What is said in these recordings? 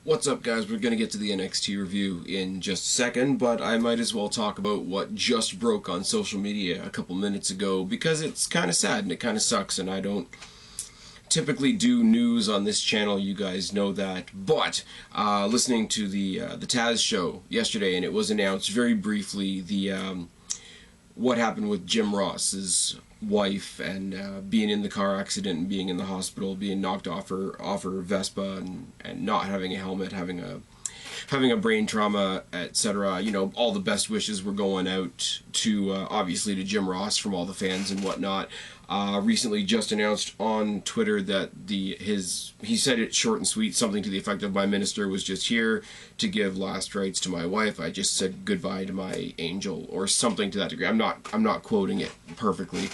What's up, guys? We're going to get to the NXT review in just a second, but I might as well talk about what just broke on social media a couple minutes ago, because it's kind of sad and it kind of sucks, and I don't typically do news on this channel, you guys know that, but listening to the Taz show yesterday, and it was announced very briefly what happened with Jim Ross's wife, and being in the car accident and being in the hospital, being knocked off her Vespa, and not having a helmet, having a brain trauma, etc. You know, all the best wishes were going out to obviously to Jim Ross from all the fans and whatnot. Recently just announced on Twitter that he said it short and sweet, something to the effect of, "My minister was just here to give last rites to my wife. I just said goodbye to my angel," or something to that degree. I'm not quoting it perfectly.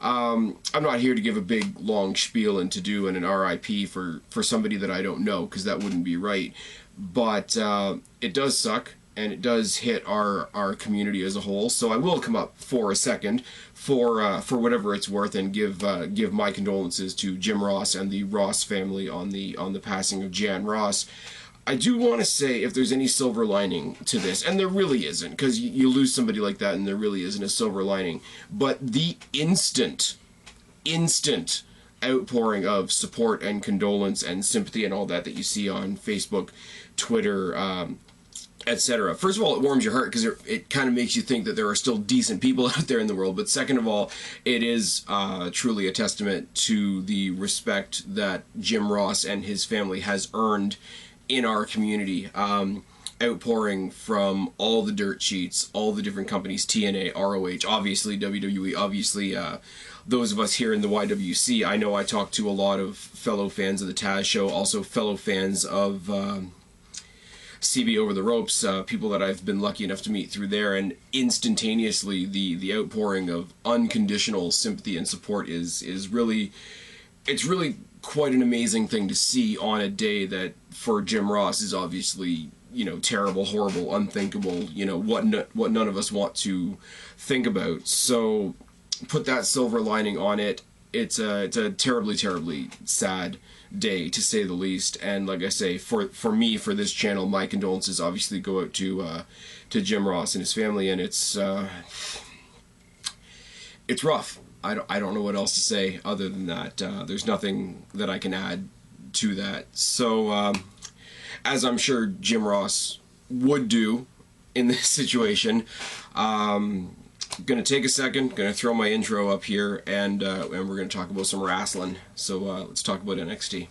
I'm not here to give a big long spiel and to do an RIP for somebody that I don't know, because that wouldn't be right. But it does suck, and it does hit our community as a whole. So I will come up for a second for whatever it's worth, and give my condolences to Jim Ross and the Ross family on the passing of Jan Ross. I do want to say, if there's any silver lining to this, and there really isn't, because you lose somebody like that and there really isn't a silver lining, but the instant outpouring of support and condolence and sympathy and all that you see on Facebook, Twitter, etc. First of all, it warms your heart, because it kind of makes you think that there are still decent people out there in the world. But second of all, it is truly a testament to the respect that Jim Ross and his family has earned in our community. Outpouring from all the dirt sheets, all the different companies, TNA, ROH, obviously WWE, obviously those of us here in the YWC. I know I talked to a lot of fellow fans of the Taz show, also fellow fans of CB Over the Ropes, people that I've been lucky enough to meet through there, and instantaneously the outpouring of unconditional sympathy and support is really, it's really quite an amazing thing to see on a day that for Jim Ross is obviously, you know, terrible, horrible, unthinkable, you know, what none of us want to think about. So put that silver lining on it. It's a terribly, terribly sad day, to say the least. And like I say, for me, for this channel, my condolences obviously go out to Jim Ross and his family, and it's rough. I don't know what else to say other than that. There's nothing that I can add to that. So as I'm sure Jim Ross would do in this situation, I'm gonna take a second, gonna throw my intro up here, and we're gonna talk about some wrestling. So let's talk about NXT.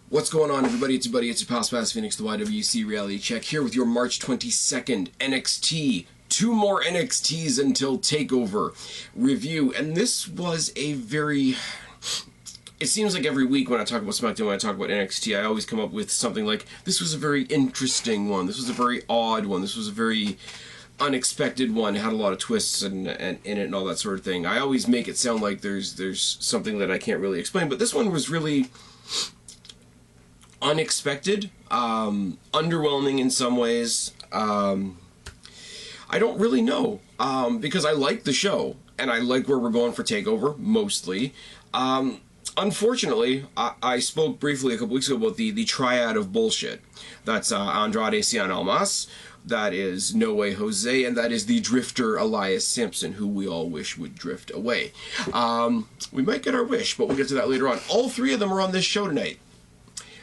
What's going on, everybody? It's your buddy, it's your pal Spaz Phoenix, the YWC Reality Check, here with your March 22nd NXT. 2 more NXTs until Takeover review, and this was a very... It seems like every week when I talk about SmackDown, when I talk about NXT, I always come up with something like, this was a very interesting one, this was a very odd one, this was a very unexpected one, it had a lot of twists in it and all that sort of thing. I always make it sound like there's something that I can't really explain, but this one was really unexpected, underwhelming in some ways. I don't really know, because I like the show, and I like where we're going for Takeover, mostly. Unfortunately, I spoke briefly a couple weeks ago about the triad of bullshit. That's Andrade, Cien, that is No Way Jose, and that is the drifter Elias Simpson, who we all wish would drift away. We might get our wish, but we'll get to that later on. All 3 of them are on this show tonight.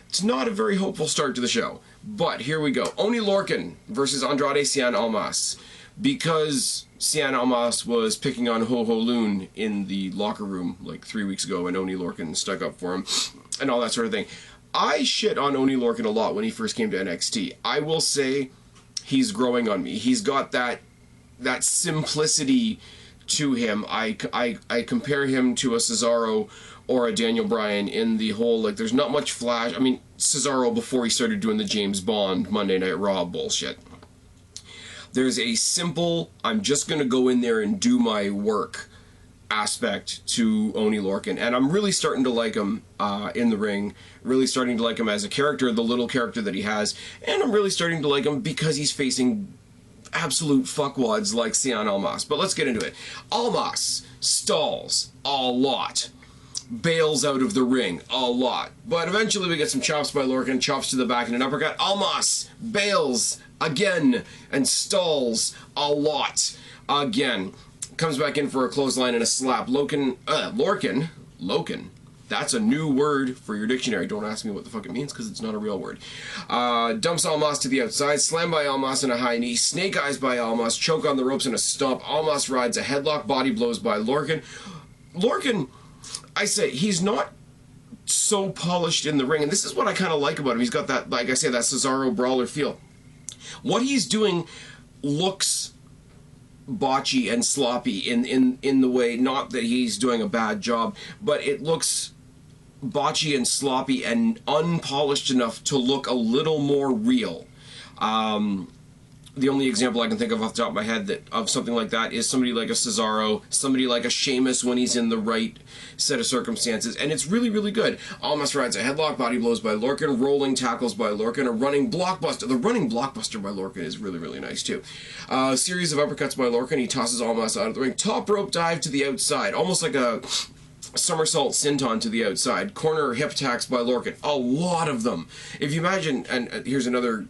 It's not a very hopeful start to the show, but here we go. Oney Lorcan versus Andrade Cien Almas, because Cien Almas was picking on Ho Ho Loon in the locker room like 3 weeks ago, and Oney Lorcan stuck up for him and all that sort of thing. I shit on Oney Lorcan a lot when he first came to NXT. I will say he's growing on me. He's got that simplicity to him. I compare him to a Cesaro or a Daniel Bryan in the whole, like, there's not much flash. I mean, Cesaro before he started doing the James Bond Monday Night Raw bullshit. There's a simple, I'm just going to go in there and do my work aspect to Oney Lorcan, and I'm really starting to like him in the ring, really starting to like him as a character, the little character that he has, and I'm really starting to like him because he's facing absolute fuckwads like Cien Almas. But let's get into it. Almas stalls a lot. Bails out of the ring a lot. But eventually we get some chops by Lorcan, chops to the back and an uppercut. Almas bails again and stalls a lot again. Comes back in for a clothesline and a slap. Lorcan, that's a new word for your dictionary. Don't ask me what the fuck it means because it's not a real word. Dumps Almas to the outside. Slam by Almas and a high knee. Snake eyes by Almas. Choke on the ropes and a stomp. Almas rides a headlock. Body blows by Lorcan. Lorcan, I say, he's not so polished in the ring. And this is what I kind of like about him. He's got that, like I say, that Cesaro brawler feel. What he's doing looks botchy and sloppy in the way, not that he's doing a bad job, but it looks botchy and sloppy and unpolished enough to look a little more real. The only example I can think of off the top of my head of something like that is somebody like a Cesaro, somebody like a Sheamus when he's in the right set of circumstances, and it's really, really good. Almas rides a headlock, body blows by Lorcan, rolling tackles by Lorcan, a running blockbuster. The running blockbuster by Lorcan is really, really nice too. A series of uppercuts by Lorcan, he tosses Almas out of the ring. Top rope dive to the outside, almost like a somersault senton to the outside. Corner hip attacks by Lorcan, a lot of them. If you imagine, and here's another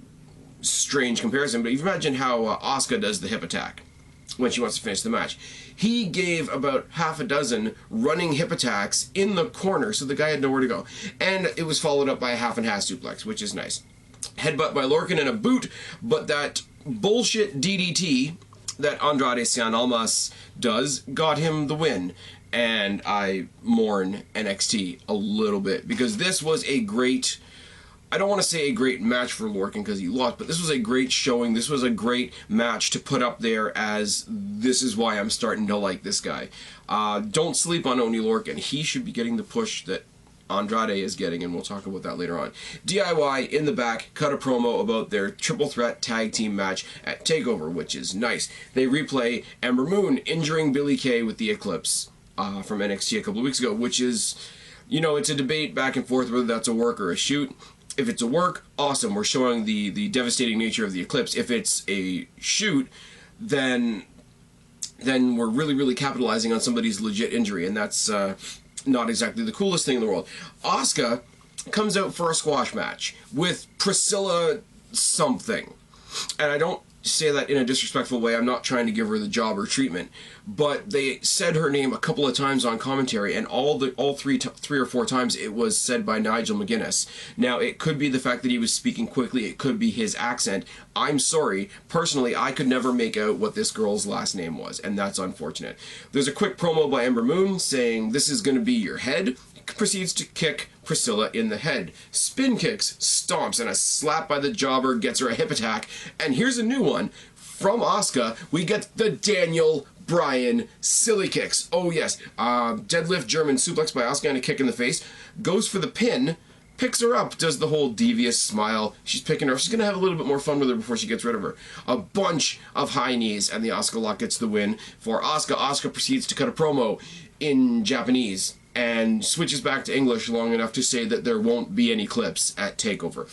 strange comparison, but if you imagine how Asuka does the hip attack when she wants to finish the match. He gave about half a dozen running hip attacks in the corner, so the guy had nowhere to go. And it was followed up by a half and half suplex, which is nice. Headbutt by Lorcan and a boot, but that bullshit DDT that Andrade Cien Almas does got him the win. And I mourn NXT a little bit, because this was a great, I don't want to say a great match for Lorcan because he lost, but this was a great showing. This was a great match to put up there as this is why I'm starting to like this guy. Don't sleep on Oney Lorcan. He should be getting the push that Andrade is getting, and we'll talk about that later on. DIY in the back cut a promo about their triple threat tag team match at Takeover, which is nice. They replay Ember Moon injuring Billie Kay with the Eclipse from NXT a couple of weeks ago, which is, you know, it's a debate back and forth whether that's a work or a shoot. If it's a work, awesome. We're showing the devastating nature of the Eclipse. If it's a shoot, then we're really, really capitalizing on somebody's legit injury, and that's not exactly the coolest thing in the world. Asuka comes out for a squash match with Priscilla something. And I don't say that in a disrespectful way. I'm not trying to give her the job or treatment, but they said her name a couple of times on commentary, and all three or four times it was said by Nigel McGuinness. Now, it could be the fact that he was speaking quickly, it could be his accent. I'm sorry, personally, I could never make out what this girl's last name was, and that's unfortunate. There's a quick promo by Ember Moon saying, "This is going to be your head." Proceeds to kick Priscilla in the head. Spin kicks, stomps, and a slap by the jobber gets her a hip attack. And here's a new one. From Asuka, we get the Daniel Bryan silly kicks. Oh yes, deadlift German suplex by Asuka and a kick in the face. Goes for the pin, picks her up, does the whole devious smile. She's picking her up. She's going to have a little bit more fun with her before she gets rid of her. A bunch of high knees, and the Asuka lock gets the win for Asuka. Asuka proceeds to cut a promo in Japanese and switches back to English long enough to say that there won't be any clips at Takeover.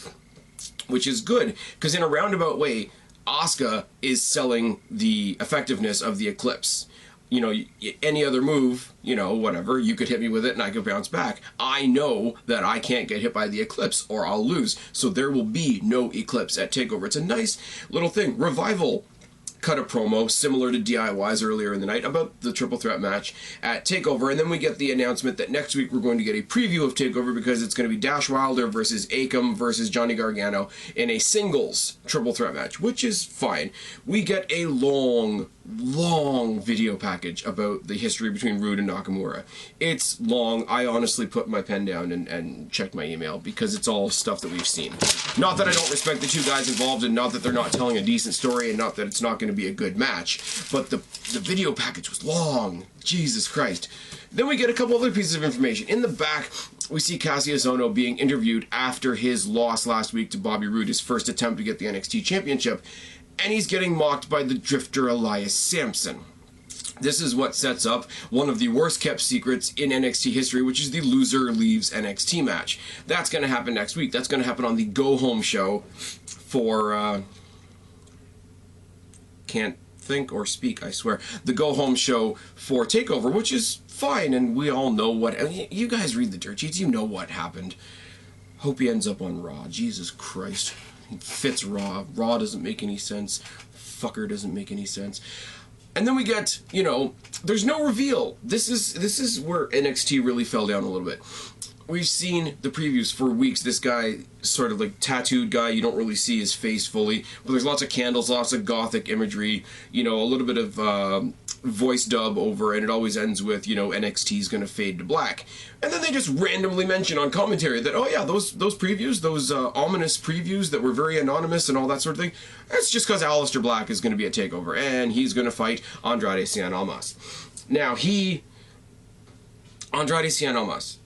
Which is good, because in a roundabout way, Asuka is selling the effectiveness of the Eclipse. You know, any other move, you know, whatever, you could hit me with it and I could bounce back. I know that I can't get hit by the Eclipse or I'll lose, so there will be no Eclipse at Takeover. It's a nice little thing. Revival cut a promo similar to DIY's earlier in the night about the triple threat match at Takeover, and then we get the announcement that next week we're going to get a preview of Takeover because it's going to be Dash Wilder versus Akam versus Johnny Gargano in a singles triple threat match, which is fine. We get a long video package about the history between Rude and Nakamura. It's long. I honestly put my pen down and checked my email because it's all stuff that we've seen. Not that I don't respect the two guys involved, and not that they're not telling a decent story, and not that it's not going to be a good match, but the video package was long. Jesus Christ. Then we get a couple other pieces of information. In the back, we see Cassius Ohno being interviewed after his loss last week to Bobby Roode, his first attempt to get the NXT Championship, and he's getting mocked by the Drifter Elias Sampson. This is what sets up one of the worst kept secrets in NXT history, which is the loser leaves NXT match. That's going to happen next week. That's going to happen on the Go Home show for can't think or speak, I swear. The go-home show for TakeOver, which is fine, and we all know what... I mean, you guys read the dirt sheets, you know what happened. Hope he ends up on Raw. Jesus Christ. He fits Raw. Raw doesn't make any sense. Fucker doesn't make any sense. And then we get, you know, there's no reveal. This is where NXT really fell down a little bit. We've seen the previews for weeks. This guy, sort of like tattooed guy, you don't really see his face fully, but there's lots of candles, lots of gothic imagery, you know, a little bit of voice dub over, and it always ends with, you know, NXT's gonna fade to black. And then they just randomly mention on commentary that, oh yeah, those previews, those ominous previews that were very anonymous and all that sort of thing, that's just because Aleister Black is gonna be at TakeOver, and he's gonna fight Andrade Cien Almas. Now, Andrade Cien Almas,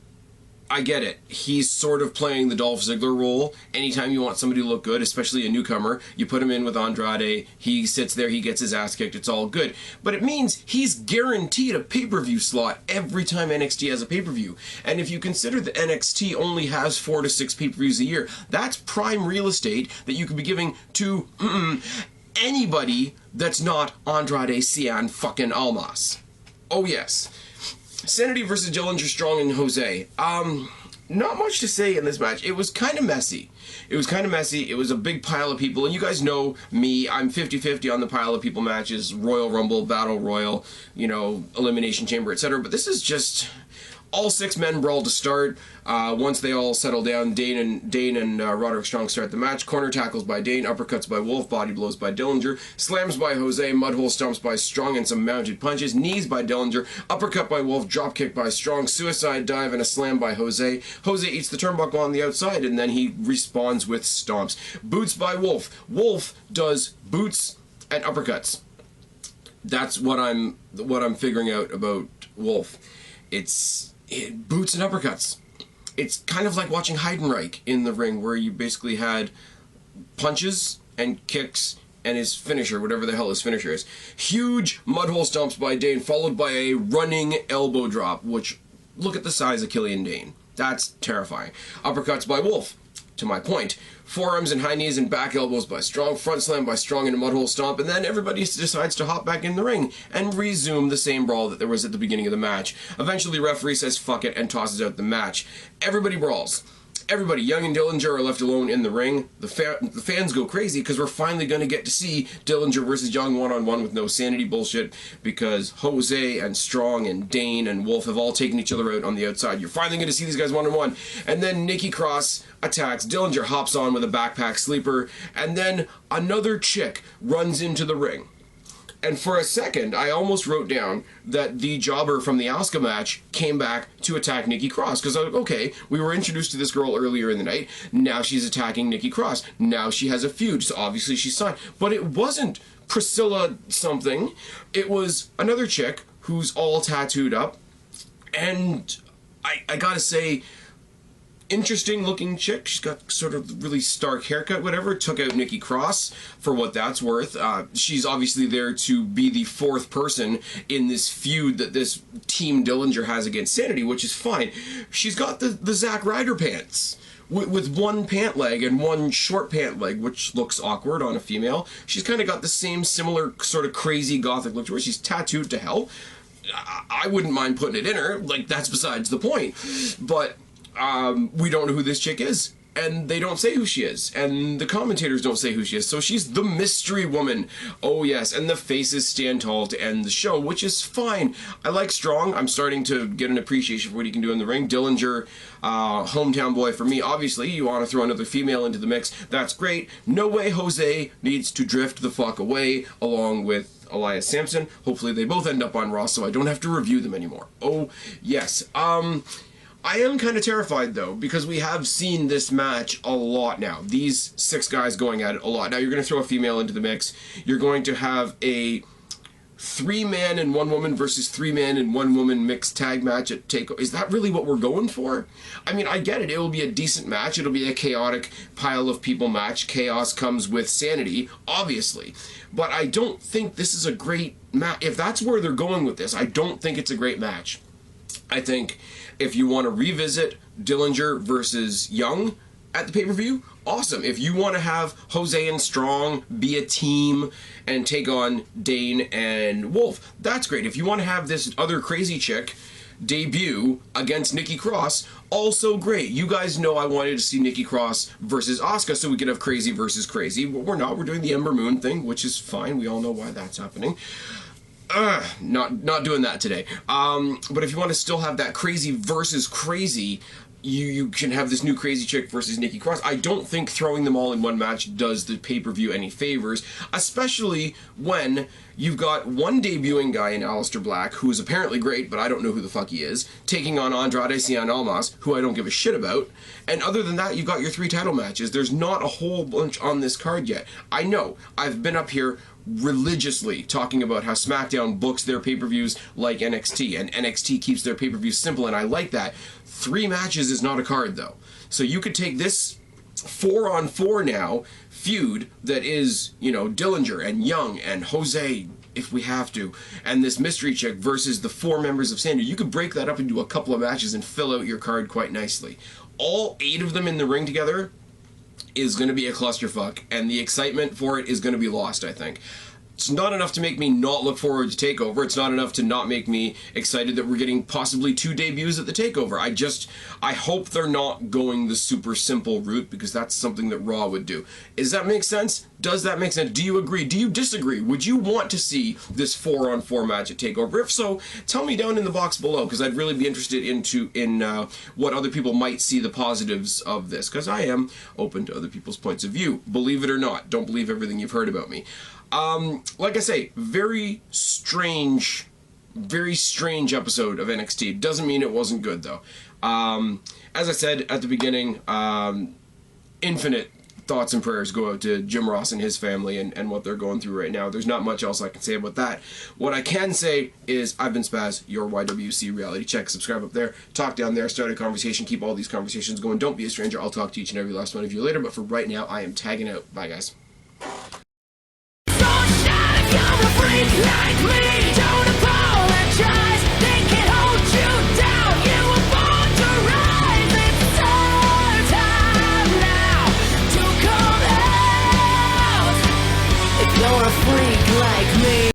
I get it. He's sort of playing the Dolph Ziggler role. Anytime you want somebody to look good, especially a newcomer, you put him in with Andrade, he sits there, he gets his ass kicked, it's all good. But it means he's guaranteed a pay-per-view slot every time NXT has a pay-per-view. And if you consider that NXT only has 4 to 6 pay-per-views a year, that's prime real estate that you could be giving to anybody that's not Andrade Cien fucking Almas. Oh yes. SAnitY versus Dillinger, Strong, and Jose. Not much to say in this match. It was kind of messy. It was a big pile of people, and you guys know me. I'm 50-50 on the pile of people matches, Royal Rumble, Battle Royal, you know, Elimination Chamber, etc. But this is just... all 6 men brawl to start. Once they all settle down, Dane and Roderick Strong start the match. Corner tackles by Dane, uppercuts by Wolf, body blows by Dillinger, slams by Jose, mudhole stomps by Strong, and some mounted punches. Knees by Dillinger, uppercut by Wolf, drop kick by Strong, suicide dive, and a slam by Jose. Jose eats the turnbuckle on the outside, and then he responds with stomps. Boots by Wolf. Wolf does boots and uppercuts. That's what I'm figuring out about Wolf. It's boots and uppercuts. It's kind of like watching Heidenreich in the ring, where you basically had punches and kicks and his finisher, whatever the hell his finisher is. Huge mudhole stomps by Dane, followed by a running elbow drop, which, look at the size of Killian Dane. That's terrifying. Uppercuts by Wolf, to my point. Forearms and high knees and back elbows by Strong, front slam by Strong and a mudhole stomp, and then everybody decides to hop back in the ring and resume the same brawl that there was at the beginning of the match. Eventually, referee says fuck it and tosses out the match. Everybody brawls. Everybody, Young and Dillinger, are left alone in the ring. The fans go crazy because we're finally going to get to see Dillinger versus Young one-on-one with no SAnitY bullshit, because Jose and Strong and Dane and Wolf have all taken each other out on the outside. You're finally going to see these guys one-on-one. And then Nikki Cross attacks. Dillinger hops on with a backpack sleeper. And then another chick runs into the ring. And for a second, I almost wrote down that the jobber from the Asuka match came back to attack Nikki Cross. Because, okay, we were introduced to this girl earlier in the night. Now she's attacking Nikki Cross. Now she has a feud, so obviously she's signed. But it wasn't Priscilla something. It was another chick who's all tattooed up. And I gotta say, interesting looking chick. She's got sort of really stark haircut, whatever. Took out Nikki Cross for what that's worth. She's obviously there to be the 4th person in this feud that this Team Dillinger has against SAnitY, which is fine. She's got the Zack Ryder pants with one pant leg and one short pant leg, which looks awkward on a female. She's kind of got the same similar sort of crazy gothic look to her. She's tattooed to hell. I wouldn't mind putting it in her. Like, that's besides the point. But we don't know who this chick is, and they don't say who she is, and the commentators don't say who she is, so she's the mystery woman. Oh yes, and the faces stand tall to end the show, which is fine. I like Strong. I'm starting to get an appreciation for what he can do in the ring. Dillinger, hometown boy for me. Obviously, you want to throw another female into the mix, that's great. No way Jose needs to drift the fuck away, along with Elias Sampson. Hopefully they both end up on Raw, so I don't have to review them anymore. Oh yes. I am kind of terrified, though, because we have seen this match a lot now. These 6 guys going at it a lot. Now, you're going to throw a female into the mix. You're going to have a 3-man and 1-woman versus 3-man and 1-woman mixed tag match at TakeOver. Is that really what we're going for? I mean, I get it. It will be a decent match. It'll be a chaotic pile of people match. Chaos comes with SAnitY, obviously. But I don't think this is a great match. If that's where they're going with this, I don't think it's a great match. I think if you want to revisit Dillinger versus Young at the pay-per-view, awesome. If you want to have Jose and Strong be a team and take on Dane and Wolf, that's great. If you want to have this other crazy chick debut against Nikki Cross, also great. You guys know I wanted to see Nikki Cross versus Asuka so we could have crazy versus crazy, but we're not. We're doing the Ember Moon thing, which is fine. We all know why that's happening. Not doing that today. But if you want to still have that crazy versus crazy, you can have this new crazy chick versus Nikki Cross. I don't think throwing them all in one match does the pay-per-view any favors, especially when you've got one debuting guy in Aleister Black, who is apparently great, but I don't know who the fuck he is, taking on Andrade Cien, who I don't give a shit about. And other than that, you've got your 3 title matches. There's not a whole bunch on this card yet. I know, I've been up here religiously talking about how SmackDown books their pay-per-views like NXT, and NXT keeps their pay-per-views simple, and I like that. 3 matches is not a card, though. So you could take this 4-on-4 now feud that is, you know, Dillinger and Young and Jose, if we have to, and this mystery chick versus the 4 members of SAnitY. You could break that up into a couple of matches and fill out your card quite nicely. All 8 of them in the ring together is going to be a clusterfuck, and the excitement for it is going to be lost, I think. It's not enough to make me not look forward to Takeover. It's not enough to not make me excited that we're getting possibly 2 debuts at the Takeover. I hope they're not going the super simple route, because that's something that Raw would do. Does that make sense? Does that make sense? Do you agree? Do you disagree? Would you want to see this 4-on-4 match at Takeover? If so, tell me down in the box below, because I'd really be interested in what other people might see the positives of this, because I am open to other people's points of view. Believe it or not. Don't believe everything you've heard about me. Like I say, very strange episode of NXT. Doesn't mean it wasn't good, though. As I said at the beginning, infinite thoughts and prayers go out to Jim Ross and his family and what they're going through right now. There's not much else I can say about that. What I can say is, I've been Spaz, your YWC reality check. Subscribe up there, talk down there, start a conversation, keep all these conversations going. Don't be a stranger. I'll talk to each and every last one of you later, but for right now, I am tagging out. Bye, guys. Like me, don't apologize. They can hold you down. You were born to rise. It's our time now to come out. If you're a freak like me.